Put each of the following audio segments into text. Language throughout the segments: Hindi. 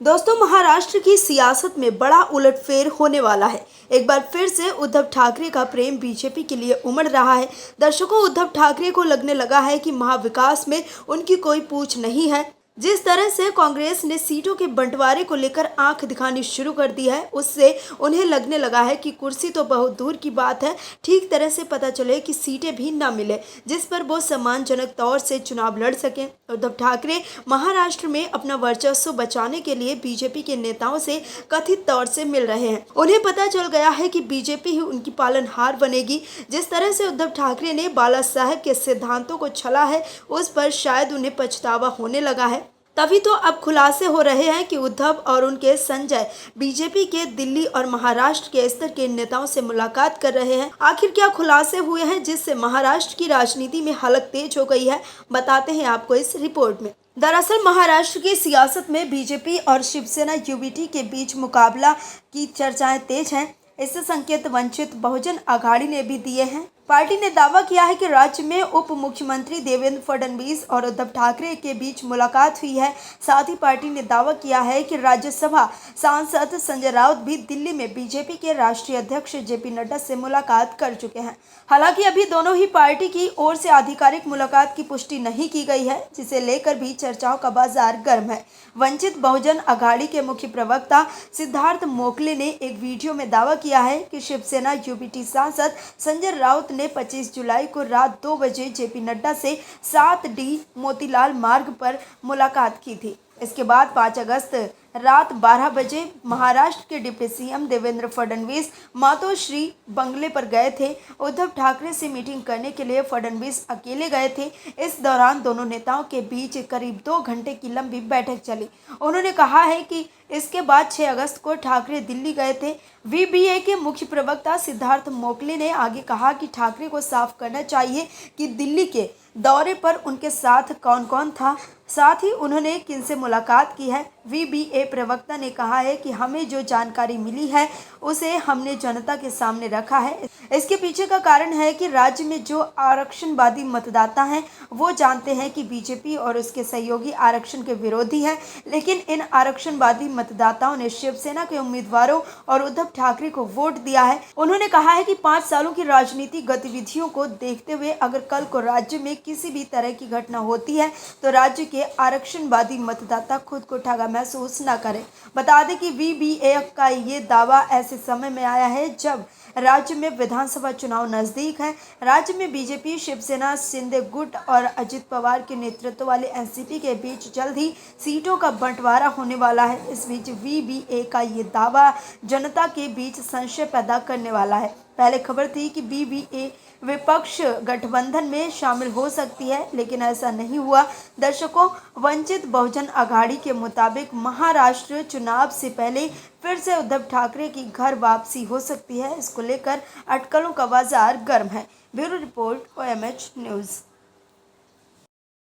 दोस्तों, महाराष्ट्र की सियासत में बड़ा उलटफेर होने वाला है। एक बार फिर से उद्धव ठाकरे का प्रेम बीजेपी के लिए उमड़ रहा है। दर्शकों, उद्धव ठाकरे को लगने लगा है कि महाविकास में उनकी कोई पूछ नहीं है। जिस तरह से कांग्रेस ने सीटों के बंटवारे को लेकर आंख दिखानी शुरू कर दी है, उससे उन्हें लगने लगा है कि कुर्सी तो बहुत दूर की बात है, ठीक तरह से पता चले कि सीटें भी ना मिले जिस पर वो सम्मानजनक तौर से चुनाव लड़ सकें। उद्धव ठाकरे महाराष्ट्र में अपना वर्चस्व बचाने के लिए बीजेपी के नेताओं से कथित तौर से मिल रहे हैं। उन्हें पता चल गया है कि बीजेपी ही उनकी पालनहार बनेगी। जिस तरह से उद्धव ठाकरे ने बाला साहेब के सिद्धांतों को छला है, उस पर शायद उन्हें पछतावा होने लगा है। तभी तो अब खुलासे हो रहे हैं कि उद्धव और उनके संजय बीजेपी के दिल्ली और महाराष्ट्र के स्तर के नेताओं से मुलाकात कर रहे हैं। आखिर क्या खुलासे हुए हैं जिससे महाराष्ट्र की राजनीति में हलक तेज हो गई है, बताते हैं आपको इस रिपोर्ट में। दरअसल महाराष्ट्र की सियासत में बीजेपी और शिवसेना यूबीटी के बीच मुकाबला की चर्चाएं तेज हैं। इससे संकेत वंचित बहुजन आघाड़ी ने भी दिए हैं। पार्टी ने दावा किया है कि राज्य में उप मुख्यमंत्री देवेंद्र फडणवीस और उद्धव ठाकरे के बीच मुलाकात हुई है। साथ ही पार्टी ने दावा किया है कि राज्यसभा सांसद संजय राउत भी दिल्ली में बीजेपी के राष्ट्रीय अध्यक्ष जेपी नड्डा से मुलाकात कर चुके हैं। हालांकि अभी दोनों ही पार्टी की ओर से आधिकारिक मुलाकात की पुष्टि नहीं की गई है, जिसे लेकर भी चर्चाओं का बाजार गर्म है। वंचित बहुजन आघाड़ी के मुख्य प्रवक्ता सिद्धार्थ मोकले ने एक वीडियो में दावा किया है कि शिवसेना यूबीटी सांसद संजय राउत ने 25 जुलाई को रात 2 बजे जेपी नड्डा से 7D मोतीलाल मार्ग पर मुलाकात की थी। इसके बाद 5 अगस्त रात 12 बजे महाराष्ट्र के डिप्टी सीएम देवेंद्र फडणवीस मातोश्री बंगले पर गए थे। उद्धव ठाकरे से मीटिंग करने के लिए फडणवीस अकेले गए थे। इस दौरान दोनों नेताओं के बीच करीब 2 घंटे की लंबी बैठक चली। उन्होंने कहा है कि इसके बाद 6 अगस्त को ठाकरे दिल्ली गए थे। वीबीए के मुख्य प्रवक्ता सिद्धार्थ मोकले ने आगे कहा कि ठाकरे को साफ करना चाहिए कि दिल्ली के दौरे पर उनके साथ कौन कौन था, साथ ही उन्होंने किनसे मुलाकात की है। वीबीए प्रवक्ता ने कहा है कि हमें जो जानकारी मिली है उसे हमने जनता के सामने रखा है। इसके पीछे का कारण है कि राज्य में जो आरक्षणवादी मतदाता हैं वो जानते हैं कि बीजेपी और उसके सहयोगी आरक्षण के विरोधी हैं, लेकिन इन आरक्षणवादी मतदाताओं ने शिवसेना के उम्मीदवारों और उद्धव ठाकरे को वोट दिया है। उन्होंने कहा है कि 5 सालों की राजनीतिक गतिविधियों को देखते हुए अगर कल को राज्य में किसी भी तरह की घटना होती है तो राज्य के आरक्षणवादी मतदाता खुद को ठगा महसूस न करें। बता दें कि वीबीए का ये दावा ऐसे समय में आया है जब राज्य में विधानसभा चुनाव नजदीक है। राज्य में बीजेपी, शिवसेना, शिंदे गुट और अजित पवार के नेतृत्व वाले एनसीपी के बीच जल्द ही सीटों का बंटवारा होने वाला है। इस बीच वीबीए का ये दावा जनता के बीच संशय पैदा करने वाला है। पहले खबर थी कि बीबीए विपक्ष गठबंधन में शामिल हो सकती है, लेकिन ऐसा नहीं हुआ। दर्शकों, वंचित बहुजन आघाड़ी के मुताबिक महाराष्ट्र चुनाव से पहले फिर से उद्धव ठाकरे की घर वापसी हो सकती है। इसको लेकर अटकलों का बाजार गर्म है। Bureau report, OMH news.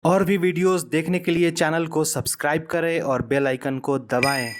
और भी वीडियोस देखने के लिए चैनल को सब्सक्राइब करें और बेल आइकन को दबाएं।